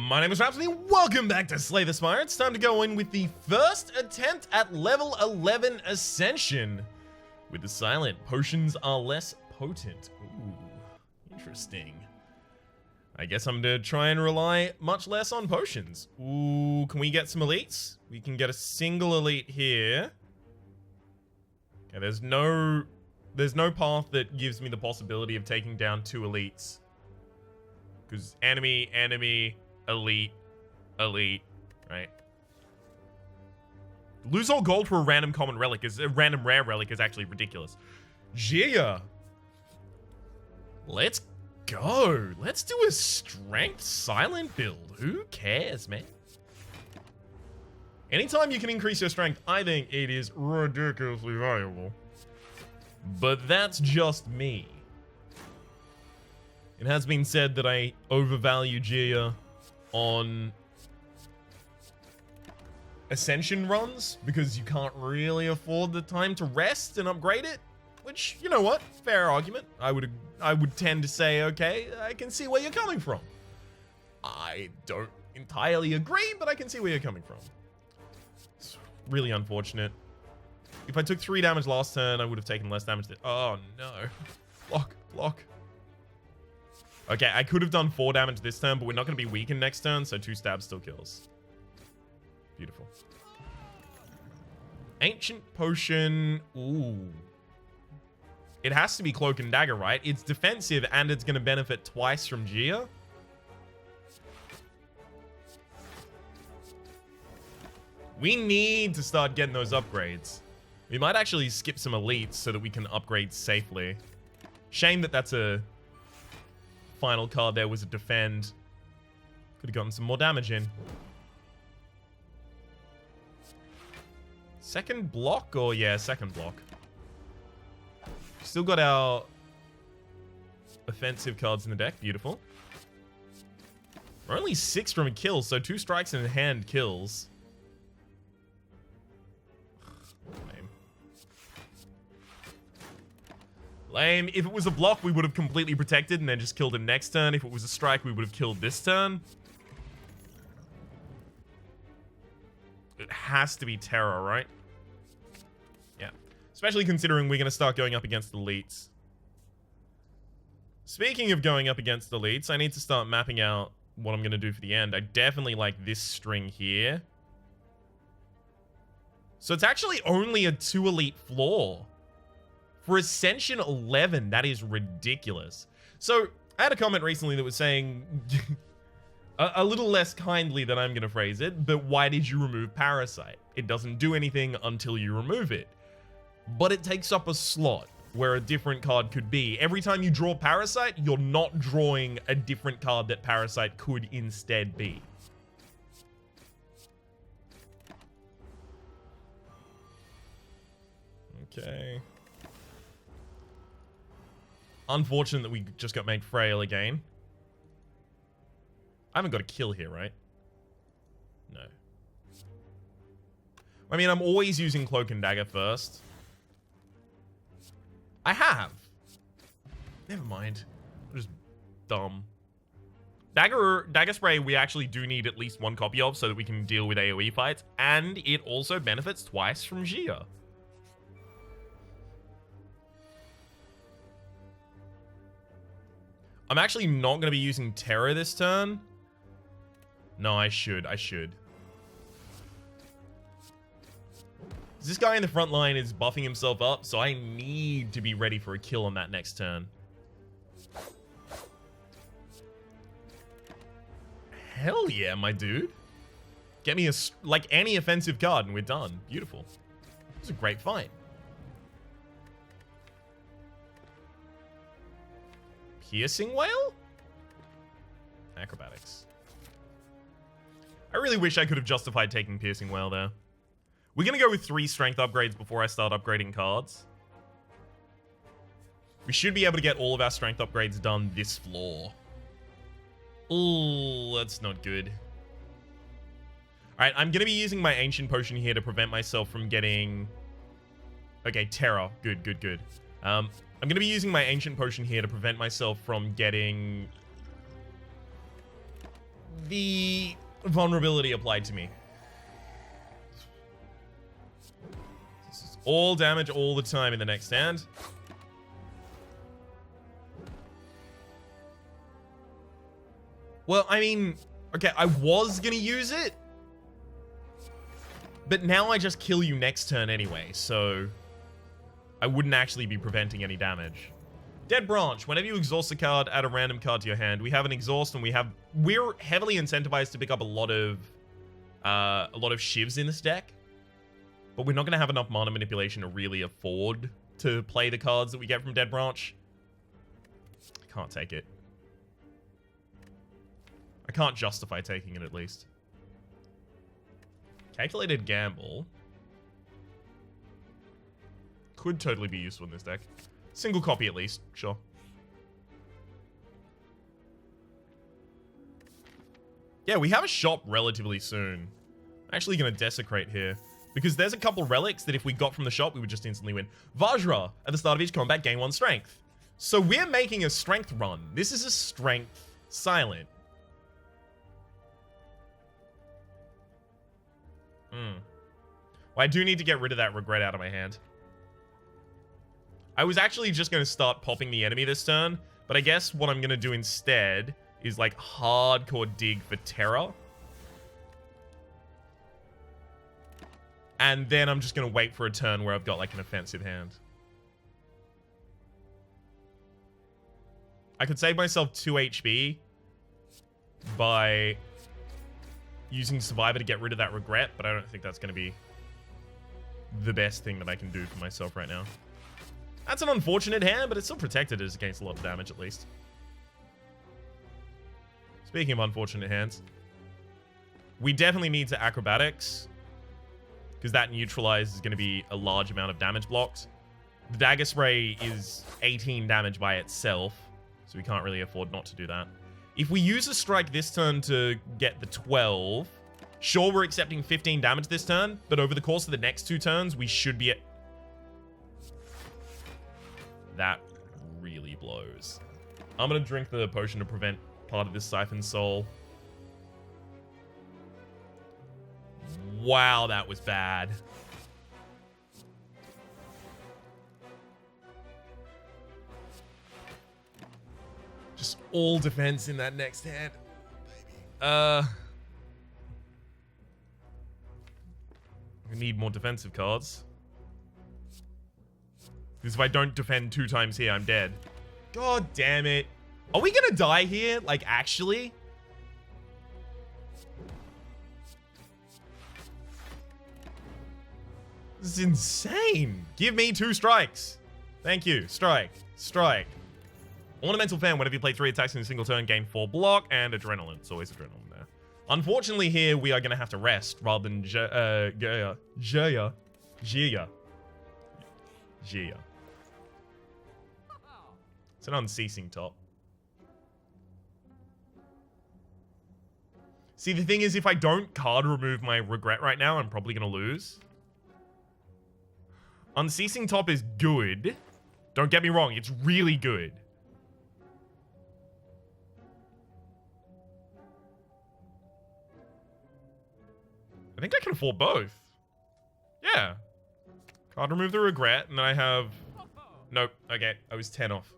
My name is Rhapsody, welcome back to Slay the Spire. It's time to go in with the first attempt at level 11 Ascension. With the silent, potions are less potent. Ooh, interesting. I guess I'm gonna try and rely much less on potions. Ooh, can we get some elites? We can get a single elite here. Okay, there's no path that gives me the possibility of taking down two elites. Because enemy, elite, right? Lose all gold for a random common relic is a random rare relic is actually ridiculous. Gia, let's go. Let's do a strength silent build. Who cares, man? Anytime you can increase your strength, I think it is ridiculously valuable. But that's just me. It has been said that I overvalue Gia on Ascension runs because you can't really afford the time to rest and upgrade it, which, you know what, fair argument. I would tend to say, okay, I can see where you're coming from. I don't entirely agree, but I can see where you're coming from. It's really unfortunate. If I took 3 damage last turn, I would have taken less damage. Oh no. Block. Okay, I could have done 4 damage this turn, but we're not going to be weakened next turn, so 2 stabs still kills. Beautiful. Ancient Potion. Ooh. It has to be Cloak and Dagger, right? It's defensive, and it's going to benefit twice from Gia. We need to start getting those upgrades. We might actually skip some elites so that we can upgrade safely. Shame that that's a... final card there was a defend. Could have gotten some more damage in. Second block? Or yeah, second block. Still got our offensive cards in the deck. Beautiful. We're only 6 from a kill, so 2 strikes in hand kills. Lame. If it was a block, we would have completely protected and then just killed him next turn. If it was a strike, we would have killed this turn. It has to be Terror, right? Yeah. Especially considering we're going to start going up against elites. Speaking of going up against elites, I need to start mapping out what I'm going to do for the end. I definitely like this string here. So it's actually only a 2 elite floor. For Ascension 11, that is ridiculous. So, I had a comment recently that was saying, a little less kindly than I'm going to phrase it, but why did you remove Parasite? It doesn't do anything until you remove it. But it takes up a slot where a different card could be. Every time you draw Parasite, you're not drawing a different card that Parasite could instead be. Okay. Unfortunate that we just got made frail again. I haven't got a kill here, right? No. I mean, I'm always using Cloak and Dagger first. I have. Never mind. I'm just dumb. Dagger Spray, we actually do need at least 1 copy of so that we can deal with AoE fights. And it also benefits twice from Gia. I'm actually not going to be using Terror this turn. No, I should. This guy in the front line is buffing himself up, so I need to be ready for a kill on that next turn. Hell yeah, my dude. Get me like any offensive card and we're done. Beautiful. It was a great fight. Piercing Whale? Acrobatics. I really wish I could have justified taking Piercing Whale there. We're going to go with 3 strength upgrades before I start upgrading cards. We should be able to get all of our strength upgrades done this floor. Ooh, that's not good. Alright, I'm going to be using my Ancient Potion here to prevent myself from getting... Okay, Terror. Good. I'm going to be using my Ancient Potion here to prevent myself from getting the vulnerability applied to me. This is all damage all the time in the next hand. Well, I mean, okay, I was gonna use it, but now I just kill you next turn anyway, so I wouldn't actually be preventing any damage. Dead Branch. Whenever you exhaust a card, add a random card to your hand. We have an exhaust, and we're heavily incentivized to pick up a lot of shivs in this deck, but we're not gonna have enough mana manipulation to really afford to play the cards that we get from Dead Branch. I can't take it. I can't justify taking it, at least. Calculated Gamble. Could totally be useful in this deck. Single copy, at least. Sure. Yeah, we have a shop relatively soon. I'm actually going to Desecrate here, because there's a couple relics that if we got from the shop, we would just instantly win. Vajra. At the start of each combat, gain 1 strength. So we're making a strength run. This is a strength silent. Well, I do need to get rid of that regret out of my hand. I was actually just going to start popping the enemy this turn, but I guess what I'm going to do instead is like hardcore dig for terror. And then I'm just going to wait for a turn where I've got like an offensive hand. I could save myself 2 HP by using Survivor to get rid of that regret, but I don't think that's going to be the best thing that I can do for myself right now. That's an unfortunate hand, but it still protected us against a lot of damage, at least. Speaking of unfortunate hands, we definitely need to Acrobatics, because that Neutralize is going to be a large amount of damage blocked. The Dagger Spray is 18 damage by itself, so we can't really afford not to do that. If we use a strike this turn to get the 12, sure, we're accepting 15 damage this turn, but over the course of the next 2 turns, we should be at... That really blows. I'm going to drink the potion to prevent part of this Siphon Soul. Wow, that was bad. Just all defense in that next hand. I need more defensive cards. Because if I don't defend 2 times here, I'm dead. God damn it. Are we gonna die here? Like, actually? This is insane. Give me 2 strikes. Thank you. Strike. Strike. Ornamental Fan. Whenever you play 3 attacks in a single turn, gain 4 block and Adrenaline. It's always Adrenaline there. Unfortunately, here we are going to have to rest rather than Jaya. It's an Unceasing top. See, the thing is, if I don't card remove my regret right now, I'm probably going to lose. Unceasing top is good. Don't get me wrong, it's really good. I think I can afford both. Yeah. Card remove the regret, and then I have... Nope. Okay, I was 10 off.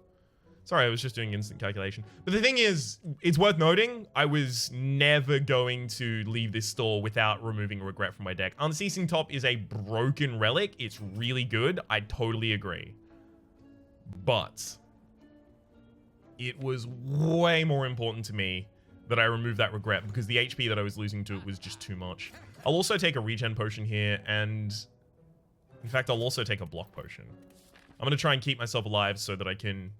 Sorry, I was just doing instant calculation. But the thing is, it's worth noting, I was never going to leave this store without removing regret from my deck. Unceasing Top is a broken relic. It's really good. I totally agree. But it was way more important to me that I remove that regret because the HP that I was losing to it was just too much. I'll also take a regen potion here, and in fact, I'll also take a block potion. I'm going to try and keep myself alive so that I can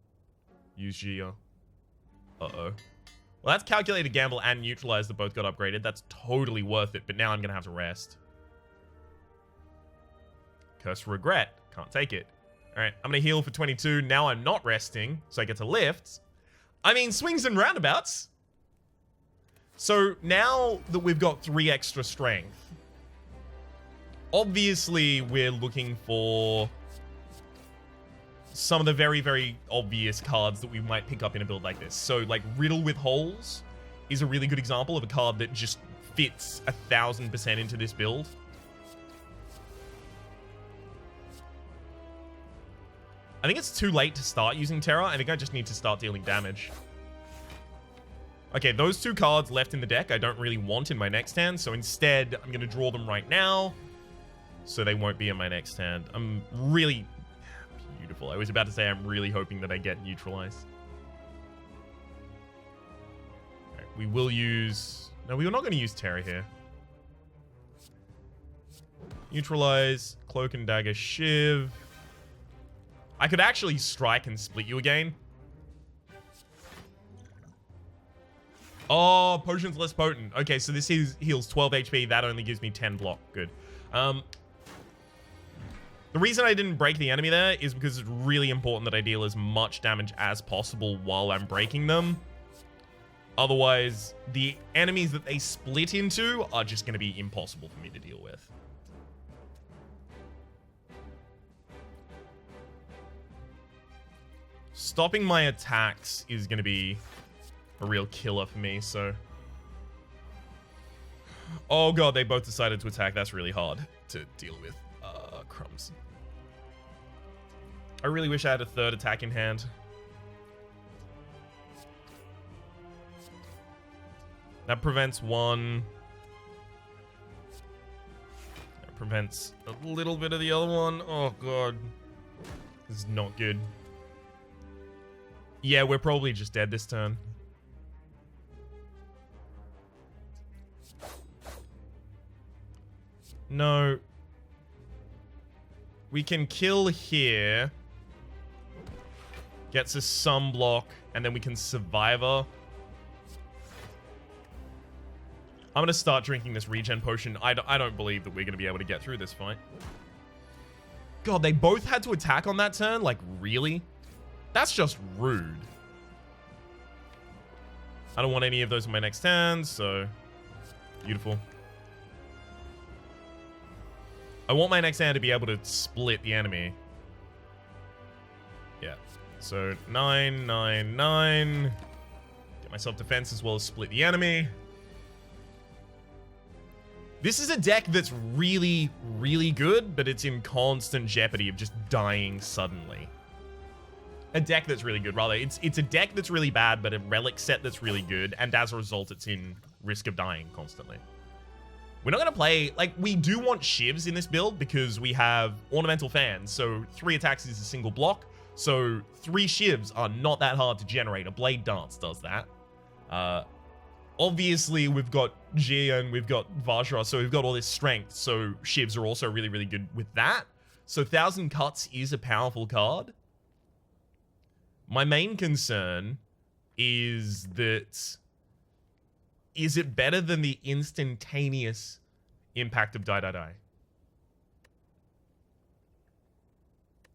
use Gia. Uh-oh. Well, that's Calculated Gamble and Neutralize that both got upgraded. That's totally worth it, but now I'm going to have to rest. Curse Regret. Can't take it. All right, I'm going to heal for 22. Now I'm not resting, so I get to lift. I mean, swings and roundabouts. So now that we've got 3 extra strength, obviously we're looking for some of the very, very obvious cards that we might pick up in a build like this. So, like, Riddle with Holes is a really good example of a card that just fits 1000% into this build. I think it's too late to start using Terror. I think I just need to start dealing damage. Okay, those two cards left in the deck I don't really want in my next hand, so instead I'm going to draw them right now, so they won't be in my next hand. I'm really... Beautiful. I was about to say I'm really hoping that I get neutralized. Right, we will use... No, we are not going to use Terror here. Neutralize, Cloak and Dagger, Shiv. I could actually strike and split you again. Oh, potion's less potent. Okay, so this heals 12 HP. That only gives me 10 block. Good. The reason I didn't break the enemy there is because it's really important that I deal as much damage as possible while I'm breaking them. Otherwise, the enemies that they split into are just going to be impossible for me to deal with. Stopping my attacks is going to be a real killer for me, so... Oh god, they both decided to attack. That's really hard to deal with. Crumbs. I really wish I had a third attack in hand. That prevents one. That prevents a little bit of the other one. Oh god. This is not good. Yeah, we're probably just dead this turn. No. We can kill here. Gets us some block, and then we can Survivor. I'm gonna start drinking this regen potion. I don't believe that we're gonna be able to get through this fight. God, they both had to attack on that turn? Like, really? That's just rude. I don't want any of those in my next hand, so... Beautiful. I want my next hand to be able to split the enemy. Yeah. So, 9, 9, 9. Get myself defense as well as split the enemy. This is a deck that's really, really good, but it's in constant jeopardy of just dying suddenly. A deck that's really good, rather. It's a deck that's really bad, but a relic set that's really good, and as a result, it's in risk of dying constantly. We're not going to play... Like, we do want Shivs in this build because we have Ornamental Fans, so 3 attacks is a single block, so 3 Shivs are not that hard to generate. A Blade Dance does that. Obviously, we've got Gia and we've got Vajra, so we've got all this strength, so Shivs are also really, really good with that. So 1000 Cuts is a powerful card. My main concern is that... Is it better than the instantaneous impact of Die Die Die?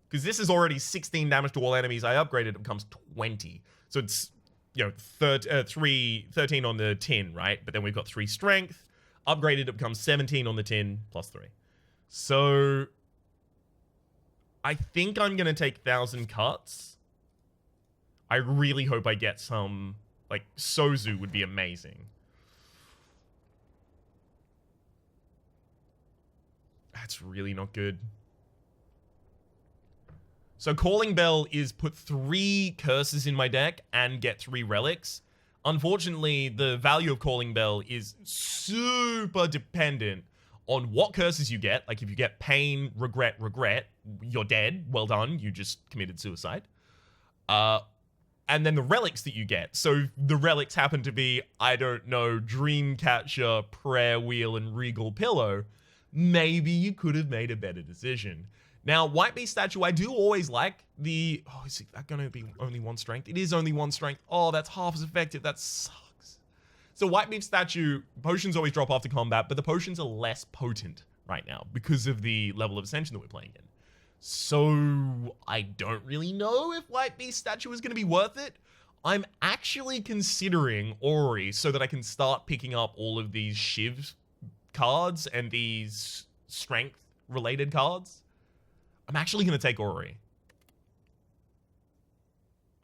Because this is already 16 damage to all enemies. I upgraded, it becomes 20. So it's, you know, 13 on the tin, right? But then we've got 3 strength. Upgraded, it becomes 17 on the tin, plus 3. So I think I'm going to take 1000 Cuts. I really hope I get some, like, Sozu would be amazing. That's really not good. So Calling Bell is put 3 curses in my deck and get 3 relics. Unfortunately, the value of Calling Bell is super dependent on what curses you get. Like if you get Pain, Regret, Regret, you're dead. Well done. You just committed suicide. And then the relics that you get. So the relics happen to be, I don't know, Dreamcatcher, Prayer Wheel, and Regal Pillow. Maybe you could have made a better decision. Now, White Beast Statue, I do always like the... Oh, is that going to be only 1 strength? It is only 1 strength. Oh, that's half as effective. That sucks. So White Beast Statue, potions always drop after combat, but the potions are less potent right now because of the level of Ascension that we're playing in. So I don't really know if White Beast Statue is going to be worth it. I'm actually considering Ori so that I can start picking up all of these Shiv cards and these strength-related cards. I'm actually going to take Ori.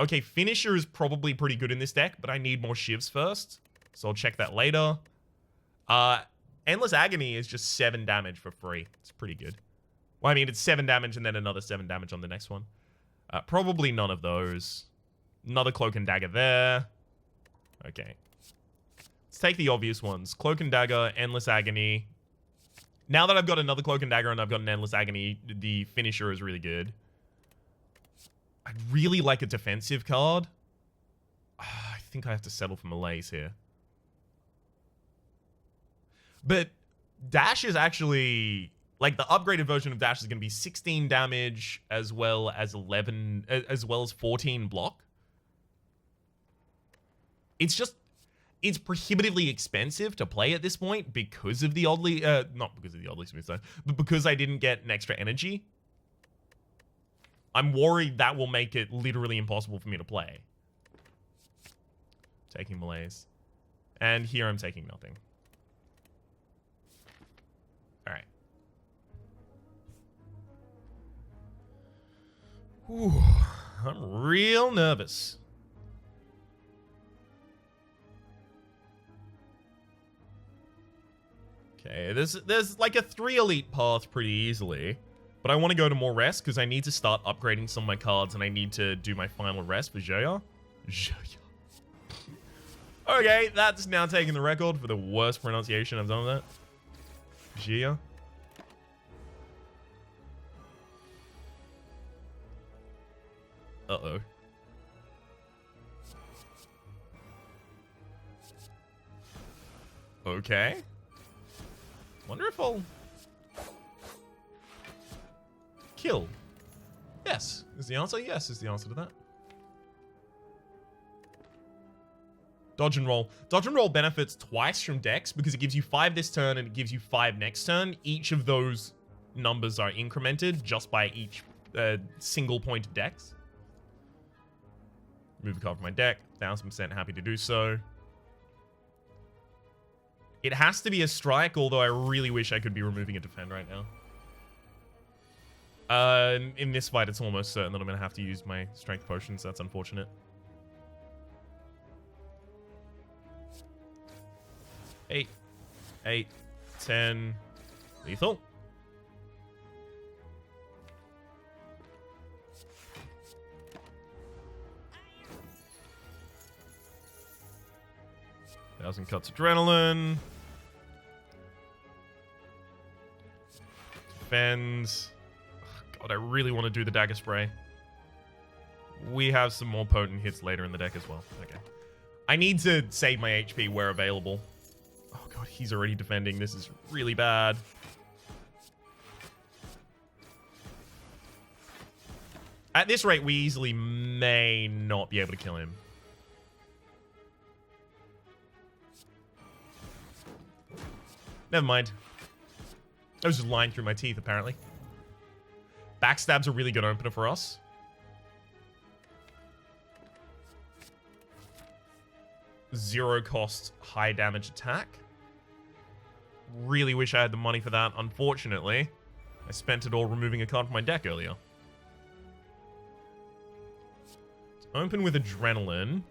Okay, Finisher is probably pretty good in this deck, but I need more Shivs first. so I'll check that later. Endless Agony is just 7 damage for free. It's pretty good. Well, I mean, it's 7 damage and then another 7 damage on the next one. Probably none of those. Another Cloak and Dagger there. Okay. Let's take the obvious ones. Cloak and Dagger, Endless Agony. Now that I've got another Cloak and Dagger and I've got an Endless Agony, the finisher is really good. I'd really like a defensive card. I think I have to settle for Malaise here. But Dash is actually... Like, the upgraded version of Dash is going to be 16 damage as well as 14 block. It's just... It's prohibitively expensive to play at this point because of the oddly... not because of the oddly smooth zone, but because I didn't get an extra energy. I'm worried that will make it literally impossible for me to play. Taking Malaise. And here I'm taking nothing. Alright. Ooh, I'm real nervous. Okay, there's like a 3 elite path pretty easily. But I want to go to more rest because I need to start upgrading some of my cards and I need to do my final rest for Joya. Okay, that's now taking the record for the worst pronunciation I've done of that. Joya. Uh-oh. Okay. Wonder if I'll... Kill. Yes. Is the answer? Yes, is the answer to that. Dodge and roll. Dodge and roll benefits twice from Dex because it gives you 5 this turn and it gives you 5 next turn. Each of those numbers are incremented just by each single point of Dex. Move a card from my deck. 1000% happy to do so. It has to be a strike, although I really wish I could be removing a defend right now. In this fight, it's almost certain that I'm going to have to use my strength potions. That's unfortunate. 8, 8, 10, lethal. Thousand cuts adrenaline. Defends. God, I really want to do the dagger spray. We have some more potent hits later in the deck as well. Okay. I need to save my HP where available. Oh god, he's already defending. This is really bad. At this rate, we easily may not be able to kill him. Never mind. I was just lying through my teeth, apparently. Backstab's a really good opener for us. Zero cost, high damage attack. Really wish I had the money for that. Unfortunately, I spent it all removing a card from my deck earlier. Let's open with Adrenaline.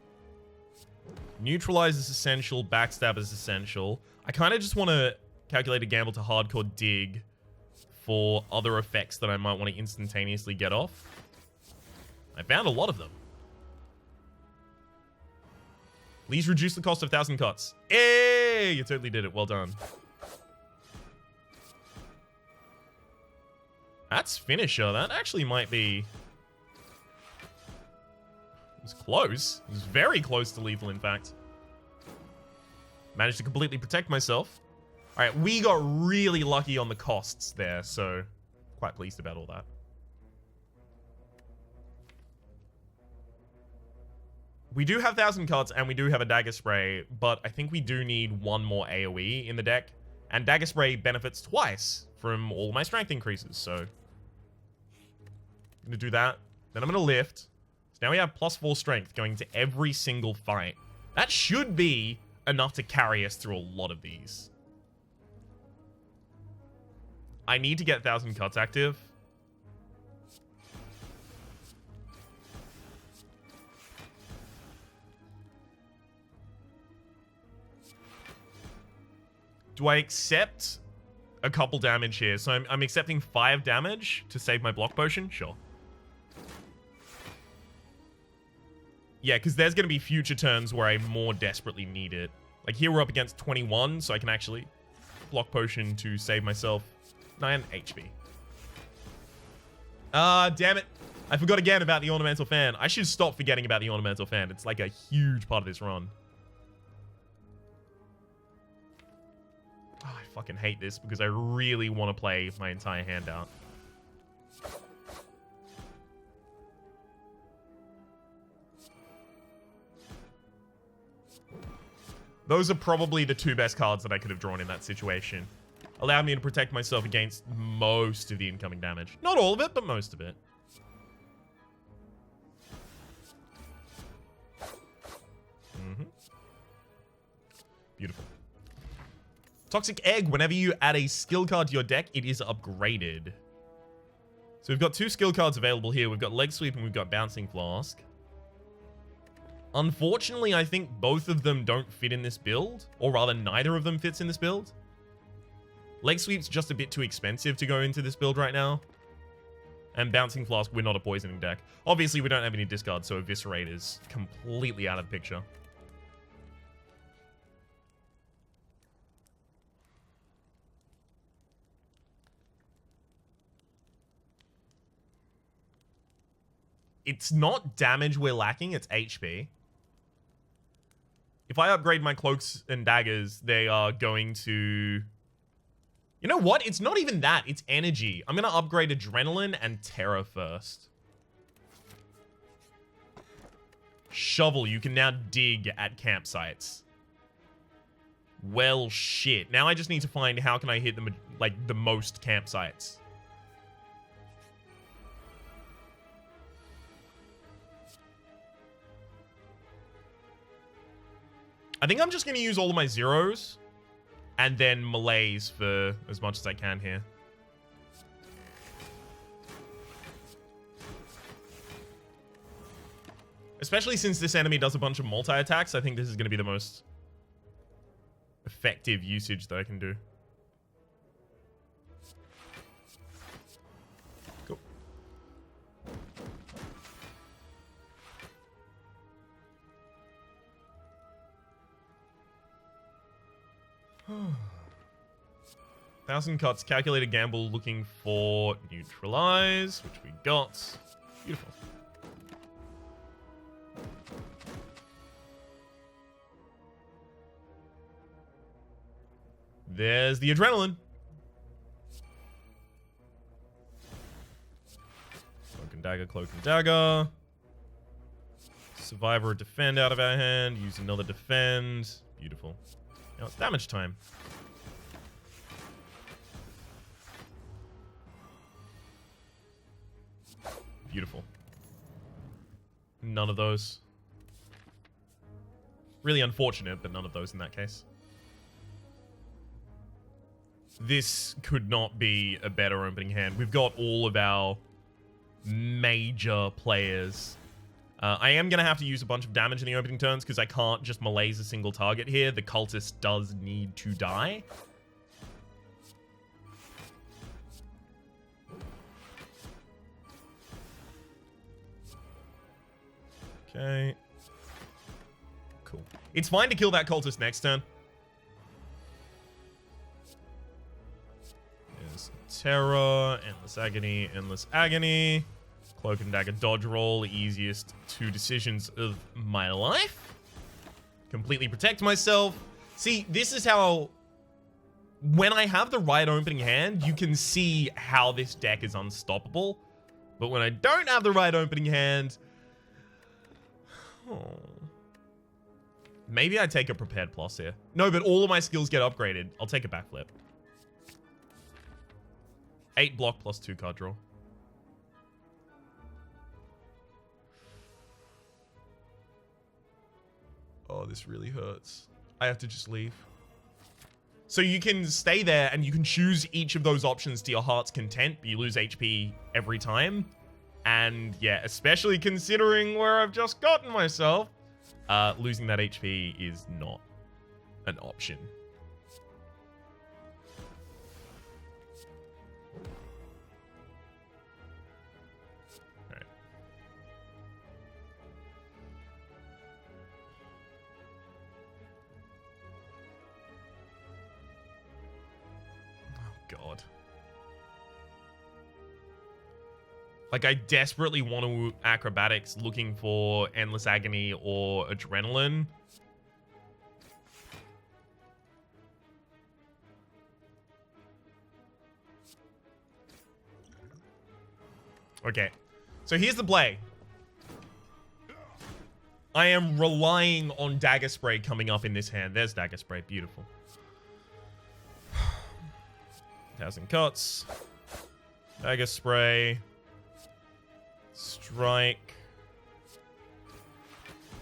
Neutralize is essential. Backstab is essential. I kind of just want to calculate a gamble to hardcore dig for other effects that I might want to instantaneously get off. I found a lot of them. Please reduce the cost of 1,000 cuts. Hey, you totally did it. Well done. That's finisher. That actually might be... It was close. It was very close to lethal, in fact. Managed to completely protect myself. Alright, we got really lucky on the costs there, so quite pleased about all that. We do have 1,000 cuts and we do have a dagger spray, but I think we do need one more AoE in the deck. And dagger spray benefits twice from all my strength increases, so I'm gonna do that. Then I'm gonna lift. So now we have +4 strength going to every single fight. That should be enough to carry us through a lot of these. I need to get 1,000 cuts active. Do I accept a couple damage here? So I'm accepting 5 damage to save my block potion? Sure. Yeah, because there's going to be future turns where I more desperately need it. Like here we're up against 21, so I can actually block potion to save myself 9 HP. Damn it. I forgot again about the ornamental fan. I should stop forgetting about the ornamental fan. It's like a huge part of this run. Oh, I fucking hate this because I really want to play my entire hand out. Those are probably the 2 best cards that I could have drawn in that situation. Allowed me to protect myself against most of the incoming damage. Not all of it, but most of it. Beautiful. Toxic Egg. Whenever you add a skill card to your deck, it is upgraded. So we've got 2 skill cards available here. We've got Leg Sweep and we've got Bouncing Flask. Unfortunately, I think both of them don't fit in this build. Or rather, neither of them fits in this build. Leg Sweep's just a bit too expensive to go into this build right now. And Bouncing Flask, we're not a poisoning deck. Obviously, we don't have any discards, so Eviscerate is completely out of the picture. It's not damage we're lacking, it's HP. If I upgrade my Cloaks and Daggers, they are going to... You know what? It's not even that. It's energy. I'm going to upgrade Adrenaline and Terror first. Shovel. You can now dig at campsites. Well, shit. Now I just need to find how can I hit them, like, the most campsites. I think I'm just going to use all of my zeros. And then melees for as much as I can here. Especially since this enemy does a bunch of multi-attacks, I think this is going to be the most effective usage that I can do. Cool. Thousand cuts, calculated gamble, looking for neutralize, which we got. Beautiful. There's the adrenaline. Cloak and dagger, cloak and dagger. Survivor, defend out of our hand. Use another defend. Beautiful. Now it's damage time. Beautiful. None of those. Really unfortunate, but none of those in that case. This could not be a better opening hand. We've got all of our major players. I am going to have to use a bunch of damage in the opening turns because I can't just melees a single target here. The cultist does need to die. Okay. Cool. It's fine to kill that cultist next turn. There's Terror, Endless Agony, Endless Agony. Cloak and Dagger dodge roll, easiest 2 decisions of my life. Completely protect myself. See, this is how... When I have the right opening hand, you can see how this deck is unstoppable. But when I don't have the right opening hand... Oh. Maybe I take a Prepared Plus here. No, but all of my skills get upgraded. I'll take a backflip. 8 block plus 2 card draw. Oh, this really hurts. I have to just leave. So you can stay there and you can choose each of those options to your heart's content, but you lose HP every time. And yeah, especially considering where I've just gotten myself, losing that HP is not an option. God. Like, I desperately want to acrobatics looking for Endless Agony or Adrenaline. Okay. So here's the play. I am relying on Dagger Spray coming up in this hand. There's Dagger Spray. Beautiful. 1,000 cuts. Dagger Spray. Strike.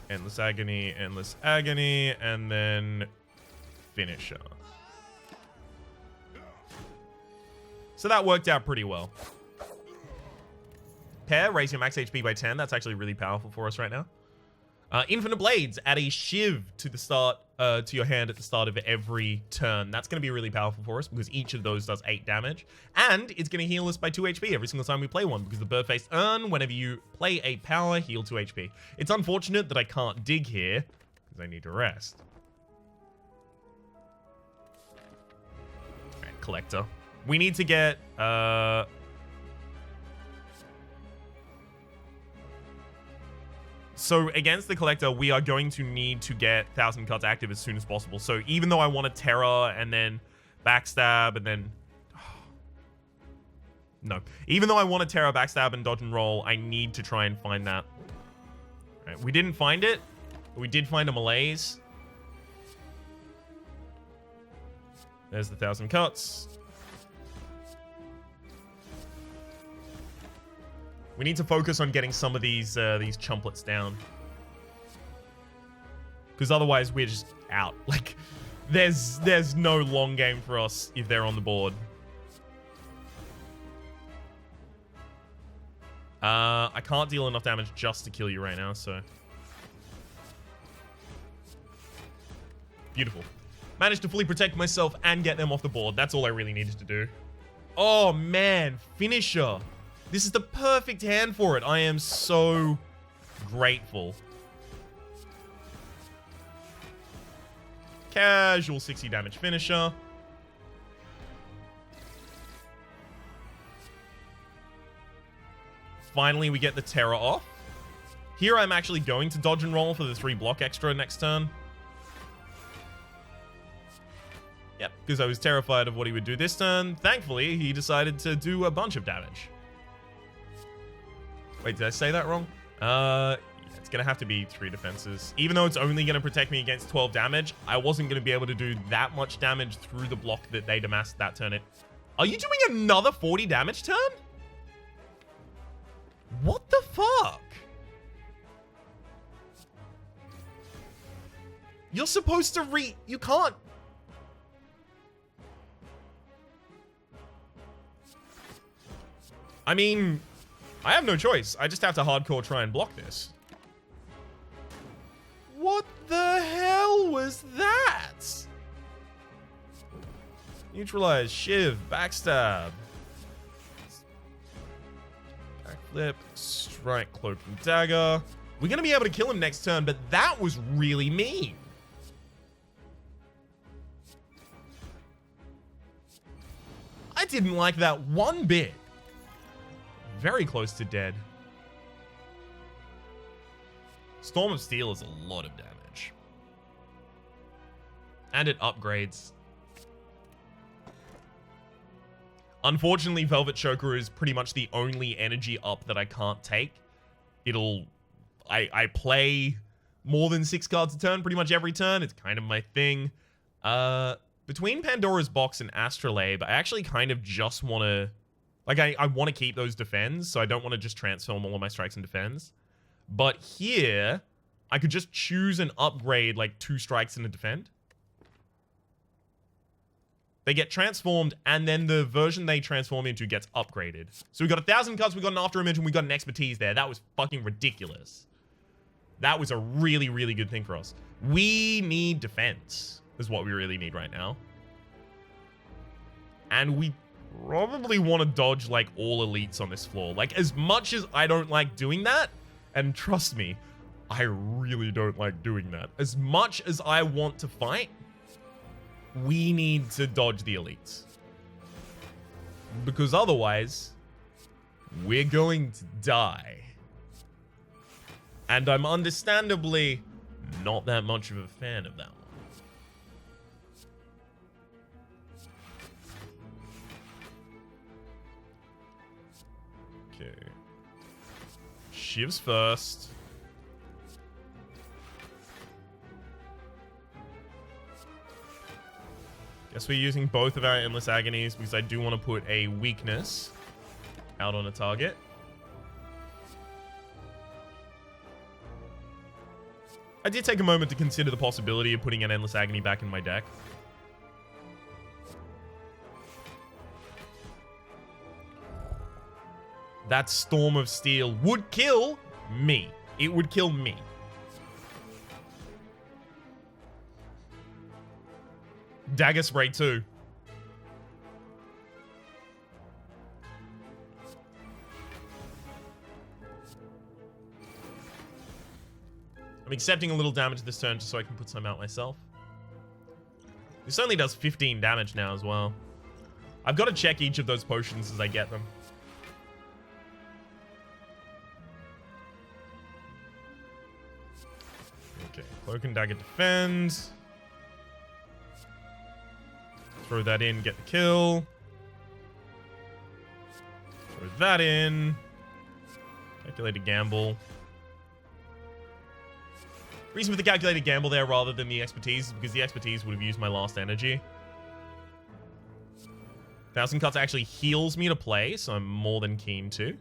Endless Agony, and then Finisher. So that worked out pretty well. Pair, raise your max HP by 10. That's actually really powerful for us right now. Infinite Blades, add a Shiv to the start, to your hand at the start of every turn. That's going to be really powerful for us because each of those does 8 damage. And it's going to heal us by 2 HP every single time we play one because the bird-faced urn, whenever you play a power, heal 2 HP. It's unfortunate that I can't dig here because I need to rest. Alright, Collector. We need to get, So against the Collector, we are going to need to get 1,000 Cuts active as soon as possible. So even though I want a Terror and then Backstab and then... No. Even though I want a Terror, Backstab, and Dodge and Roll, I need to try and find that. Right, we didn't find it. But we did find a Malaise. There's the 1,000 Cuts. We need to focus on getting some of these chumplets down. Because otherwise we're just out. Like, there's no long game for us if they're on the board. I can't deal enough damage just to kill you right now, so... Beautiful. Managed to fully protect myself and get them off the board. That's all I really needed to do. Oh, man. Finisher. This is the perfect hand for it. I am so grateful. Casual 60 damage finisher. Finally, we get the Terror off. Here, I'm actually going to dodge and roll for the 3 block extra next turn. Yep, because I was terrified of what he would do this turn. Thankfully, he decided to do a bunch of damage. Wait, did I say that wrong? Yeah, it's going to have to be 3 defenses. Even though it's only going to protect me against 12 damage, I wasn't going to be able to do that much damage through the block that they damasked that turn. Are you doing another 40 damage turn? What the fuck? You're supposed to you can't. I mean... I have no choice. I just have to hardcore try and block this. What the hell was that? Neutralize, Shiv, Backstab. Backflip, Strike, Cloak and Dagger. We're going to be able to kill him next turn, but that was really mean. I didn't like that one bit. Very close to dead. Storm of Steel is a lot of damage. And it upgrades. Unfortunately, Velvet Choker is pretty much the only energy up that I can't take. I play more than 6 cards a turn pretty much every turn. It's kind of my thing. Between Pandora's Box and Astrolabe, I actually kind of just want to... Like, I want to keep those defends, so I don't want to just transform all of my strikes and defends. But here, I could just choose and upgrade, like, 2 strikes and a defend. They get transformed, and then the version they transform into gets upgraded. So we got 1,000 cuts, we got an After Image, and we got an Expertise there. That was fucking ridiculous. That was a really, really good thing for us. We need defense, is what we really need right now. And we... probably want to dodge like all elites on this floor. Like, as much as I don't like doing that, and trust me, I really don't like doing that. As much as I want to fight, we need to dodge the elites. Because otherwise, we're going to die. And I'm understandably not that much of a fan of that one. Okay. Shivs first. Guess we're using both of our Endless Agonies because I do want to put a weakness out on a target. I did take a moment to consider the possibility of putting an Endless Agony back in my deck. That Storm of Steel would kill me. It would kill me. Dagger Spray too. I'm accepting a little damage this turn just so I can put some out myself. This only does 15 damage now as well. I've got to check each of those potions as I get them. Okay, Cloak and Dagger defend. Throw that in, get the kill. Throw that in. Calculated gamble. Reason for the calculated gamble there rather than the expertise is because the expertise would have used my last energy. 1,000 Cuts actually heals me to play, so I'm more than keen to.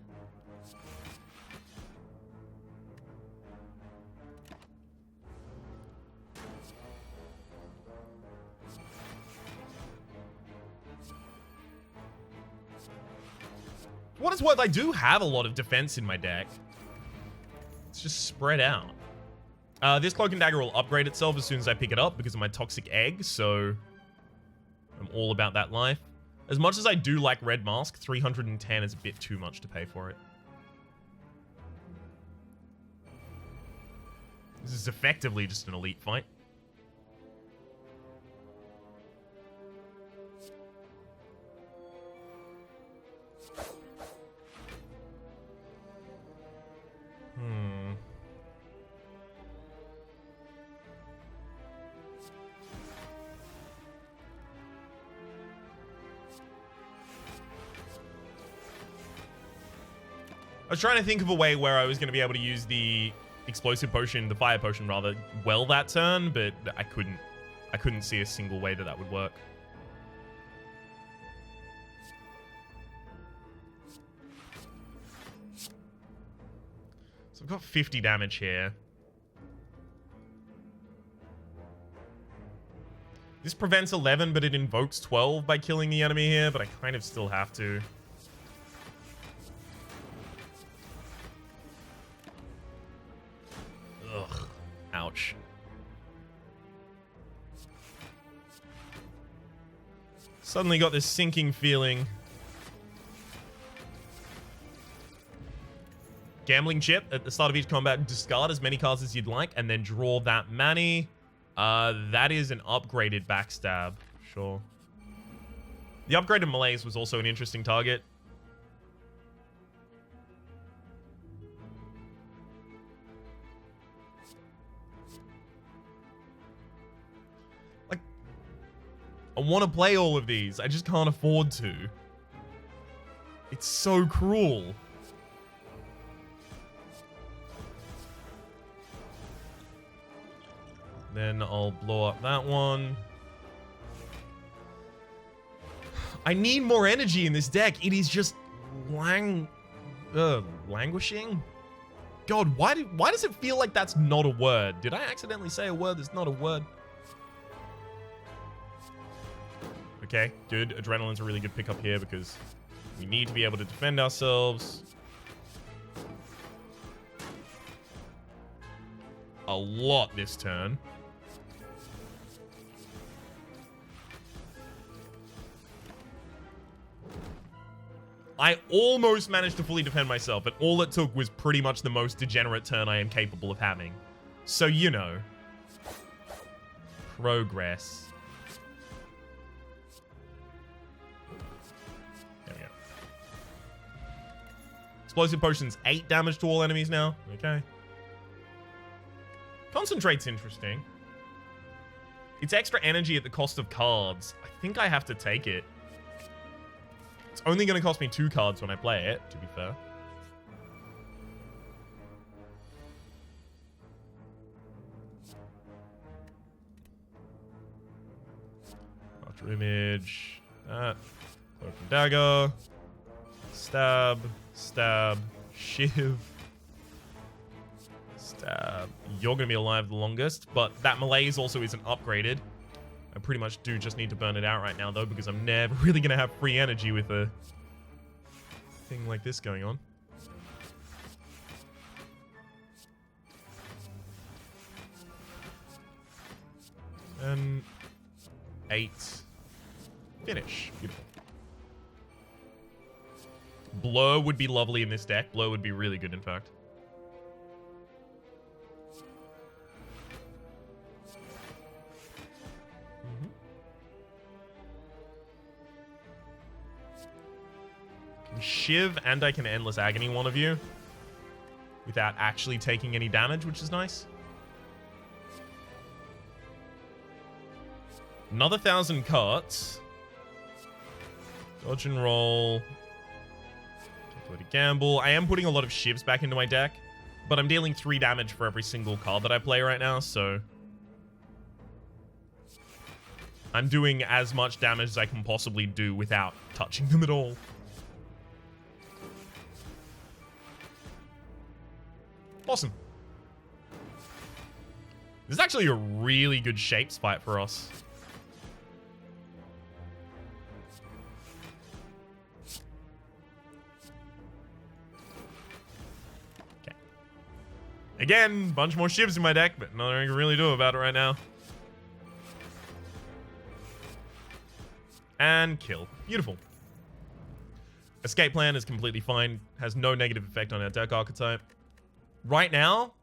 What is what? I do have a lot of defense in my deck. It's just spread out. This Cloak and Dagger will upgrade itself as soon as I pick it up because of my Toxic Egg, so I'm all about that life. As much as I do like Red Mask, 310 is a bit too much to pay for it. This is effectively just an elite fight. I was trying to think of a way where I was going to be able to use the explosive potion, the fire potion rather, well that turn, but I couldn't. I couldn't see a single way that that would work. So I've got 50 damage here. This prevents 11, but it invokes 12 by killing the enemy here, but I kind of still have to. Ugh. Ouch. Suddenly got this sinking feeling. Gambling chip. At the start of each combat, discard as many cards as you'd like, and then draw that many. That is an upgraded backstab. Sure. The upgraded malaise was also an interesting target. Like, I want to play all of these. I just can't afford to. It's so cruel. Then I'll blow up that one. I need more energy in this deck. It is just languishing. God, why does it feel like that's not a word? Did I accidentally say a word that's not a word? Okay, good. Adrenaline's a really good pickup here because we need to be able to defend ourselves. A lot this turn. I almost managed to fully defend myself, but all it took was pretty much the most degenerate turn I am capable of having. So, you know. Progress. There we go. Explosive Potion's 8 damage to all enemies now. Okay. Concentrate's interesting. It's extra energy at the cost of cards. I think I have to take it. It's only going to cost me 2 cards when I play it, to be fair. Archer Image. That. Cloak and Dagger. Stab. Stab. Shiv. Stab. You're going to be alive the longest, but that malaise also isn't upgraded. I pretty much do just need to burn it out right now, though, because I'm never really going to have free energy with a thing like this going on. And 8. Finish. Beautiful. Blur would be lovely in this deck. Blur would be really good, in fact. Shiv, and I can Endless Agony one of you without actually taking any damage, which is nice. Another 1,000 carts. Dodge and roll. Calculate a gamble. I am putting a lot of Shivs back into my deck, but I'm dealing 3 damage for every single card that I play right now, so I'm doing as much damage as I can possibly do without touching them at all. Awesome. This is actually a really good shapes fight for us. Okay. Again, bunch more Shivs in my deck, but nothing I can really do about it right now. And kill. Beautiful. Escape plan is completely fine. Has no negative effect on our deck archetype. Right now,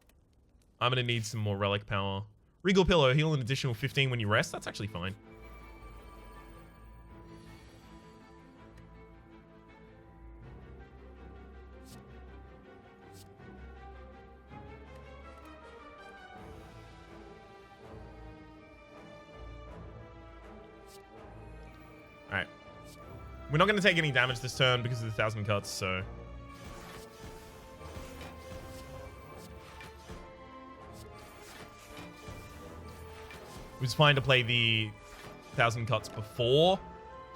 I'm going to need some more relic power. Regal Pillow, heal an additional 15 when you rest. That's actually fine. Alright. We're not going to take any damage this turn because of the 1,000 cuts, so it was fine to play the 1,000 cuts before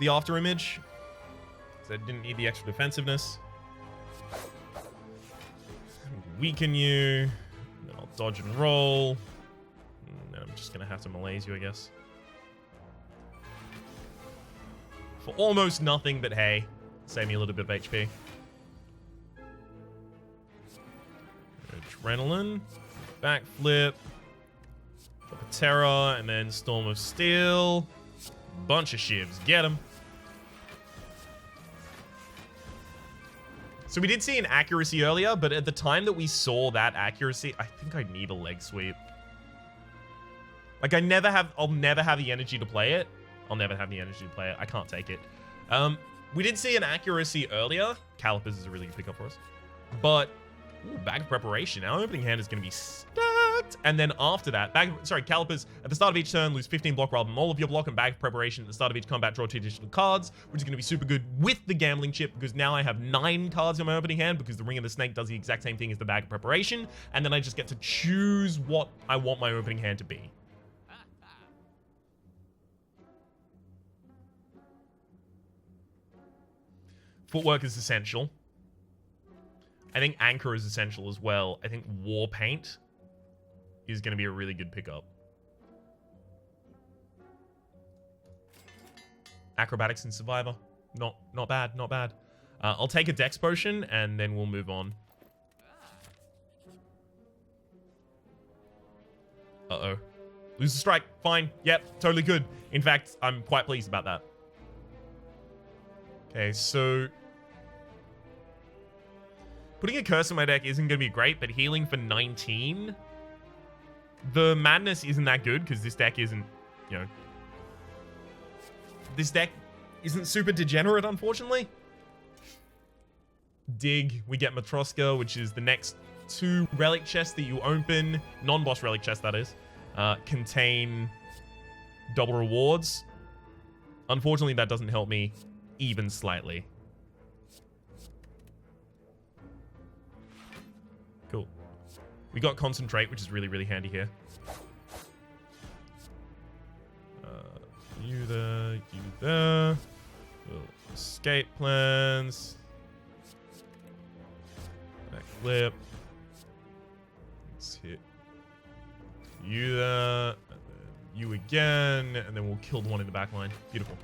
the after image, so I didn't need the extra defensiveness. Weaken you, then I'll dodge and roll, and then I'm just gonna have to malaise you, I guess. For almost nothing, but hey, save me a little bit of HP. Adrenaline, backflip. Drop a Terror, and then Storm of Steel. Bunch of Shivs. Get them. So we did see an accuracy earlier, but at the time that we saw that accuracy, I think I need a leg sweep. Like, I'll never have the energy to play it. I'll never have the energy to play it. I can't take it. We did see an accuracy earlier. Calipers is a really good pickup for us. But, ooh, Bag of Preparation. Our opening hand is going to be stacked. And then after that, Calipers, at the start of each turn, lose 15 block rather than all of your block, and Bag of Preparation at the start of each combat, draw 2 additional cards, which is going to be super good with the Gambling Chip, because now I have 9 cards in my opening hand, because the Ring of the Snake does the exact same thing as the Bag of Preparation, and then I just get to choose what I want my opening hand to be. Footwork is essential. I think Anchor is essential as well. I think War Paint is going to be a really good pickup. Acrobatics and Survivor. Not bad, not bad. I'll take a Dex Potion, and then we'll move on. Uh-oh. Lose a strike. Fine. Yep, totally good. In fact, I'm quite pleased about that. Okay, so putting a curse in my deck isn't going to be great, but healing for 19. The madness isn't that good because this deck isn't, you know, this deck isn't super degenerate, unfortunately. dig, we get Matroska, which is the next 2 relic chests that you open, non-boss relic chests that is, contain double rewards. Unfortunately, that doesn't help me even slightly. Cool. We got concentrate, which is really, really handy here. You there, you there. Little escape plans. Back flip. Let's hit you there, and then you again, and then we'll kill the one in the back line. Beautiful.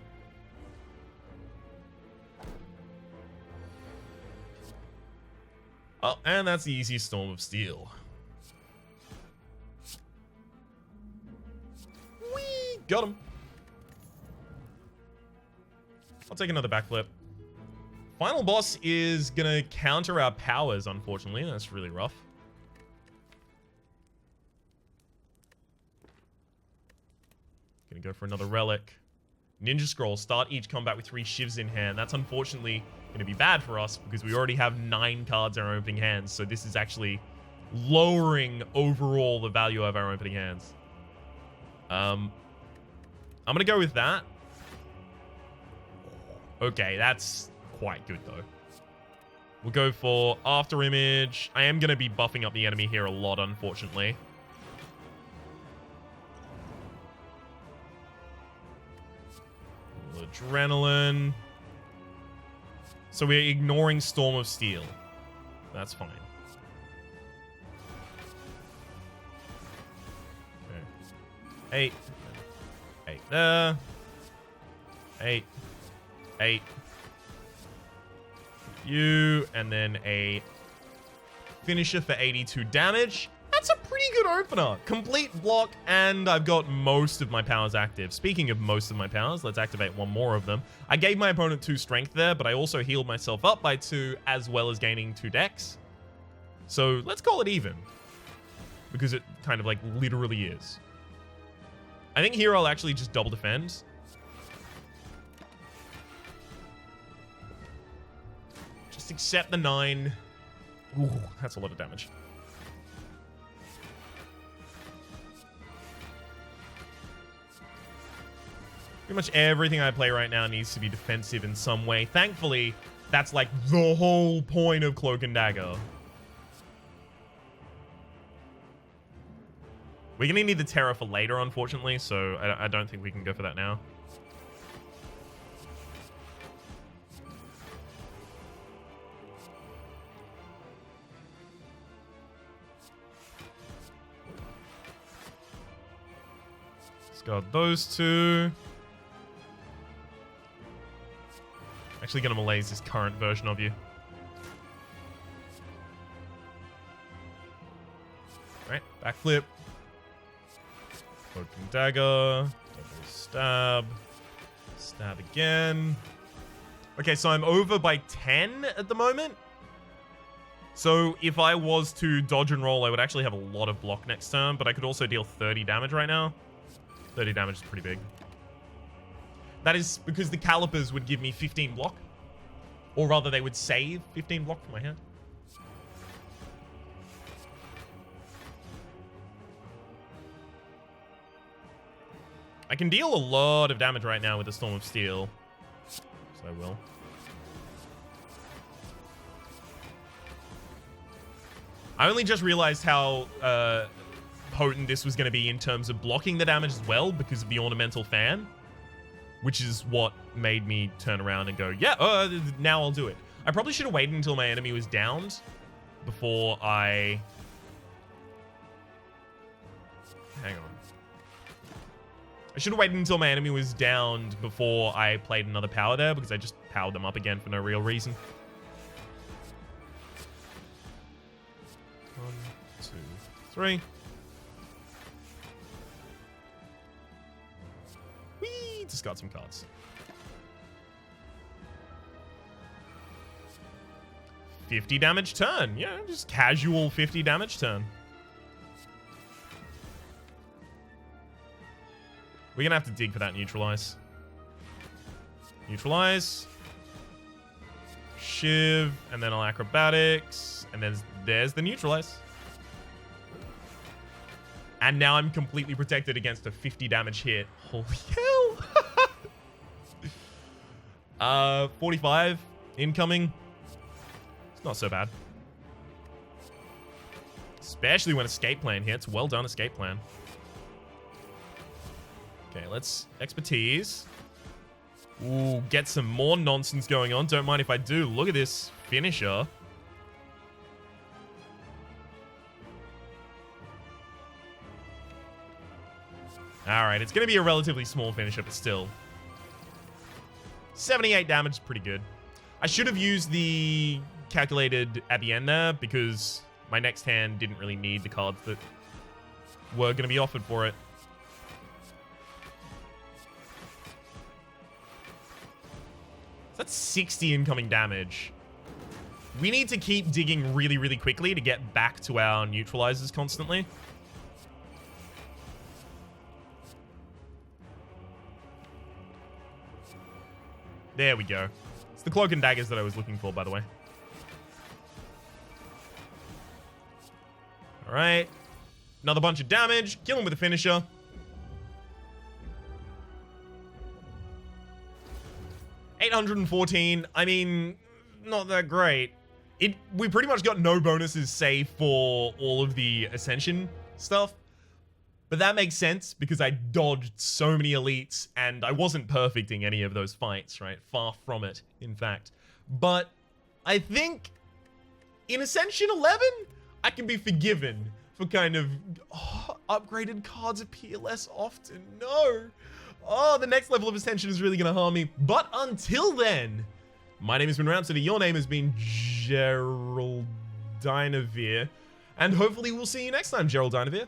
Oh, and that's the easiest Storm of Steel. Whee! Got him. I'll take another backflip. Final boss is gonna counter our powers, unfortunately. That's really rough. Gonna go for another relic. Ninja Scroll. Start each combat with 3 shivs in hand. That's unfortunately gonna be bad for us because we already have 9 cards in our opening hands. So this is actually lowering overall the value of our opening hands. I'm gonna go with that. Okay, that's quite good though. We'll go for After Image. I am going to be buffing up the enemy here a lot, unfortunately. Adrenaline. So we're ignoring Storm of Steel. That's fine. Okay. 8. 8 there. 8. 8. You, and then a finisher for 82 damage. That's a pretty good opener. Complete block, and I've got most of my powers active. Speaking of most of my powers, let's activate one more of them. I gave my opponent 2 strength there, but I also healed myself up by 2, as well as gaining 2 dex. So let's call it even, because it kind of like literally is. I think here I'll actually just double defend. Just accept the 9. Ooh, that's a lot of damage. Pretty much everything I play right now needs to be defensive in some way. Thankfully, that's like the whole point of Cloak and Dagger. We're gonna need the Terror for later, unfortunately, so I don't think we can go for that now. Got those 2. Actually gonna malaise this current version of you. Alright, backflip. Cloak and Dagger. Double stab. Stab again. Okay, so I'm over by 10 at the moment. So if I was to dodge and roll, I would actually have a lot of block next turn, but I could also deal 30 damage right now. 30 damage is pretty big. That is because the calipers would give me 15 block. Or rather, they would save 15 block from my hand. I can deal a lot of damage right now with the Storm of Steel. So I will. I only just realized how potent this was going to be in terms of blocking the damage as well because of the Ornamental Fan, which is what made me turn around and go, yeah, now I'll do it. I probably should have waited until my enemy was downed before I... Hang on. I should have waited until my enemy was downed before I played another power there because I just powered them up again for no real reason. 1, 2, 3. Discard some cards. 50 damage turn. Yeah, just casual 50 damage turn. We're gonna have to dig for that neutralize. Neutralize. Shiv, and then I'll acrobatics, and then there's the neutralize. And now I'm completely protected against a 50 damage hit. Holy hell! 45 incoming. It's not so bad. Especially when escape plan hits. Well done, escape plan. Okay, let's expertise. Ooh, get some more nonsense going on. Don't mind if I do. Look at this finisher. Alright, it's going to be a relatively small finisher, but still. 78 damage is pretty good. I should have used the calculated at the end there, because my next hand didn't really need the cards that were going to be offered for it. That's 60 incoming damage. We need to keep digging really, really quickly to get back to our neutralizers constantly. There we go. It's the cloak and daggers that I was looking for, by the way. All right. Another bunch of damage. Kill him with a finisher. $814. I mean, not that great. We pretty much got no bonuses save for all of the Ascension stuff. But that makes sense because I dodged so many elites and I wasn't perfecting any of those fights, right? Far from it, in fact. But I think in Ascension 11, I can be forgiven for kind of upgraded cards appear less often. No. Oh, the next level of Ascension is really going to harm me. But until then, my name has been Rhapsody. Your name has been Geraldinavir. And hopefully we'll see you next time, Geraldinavir.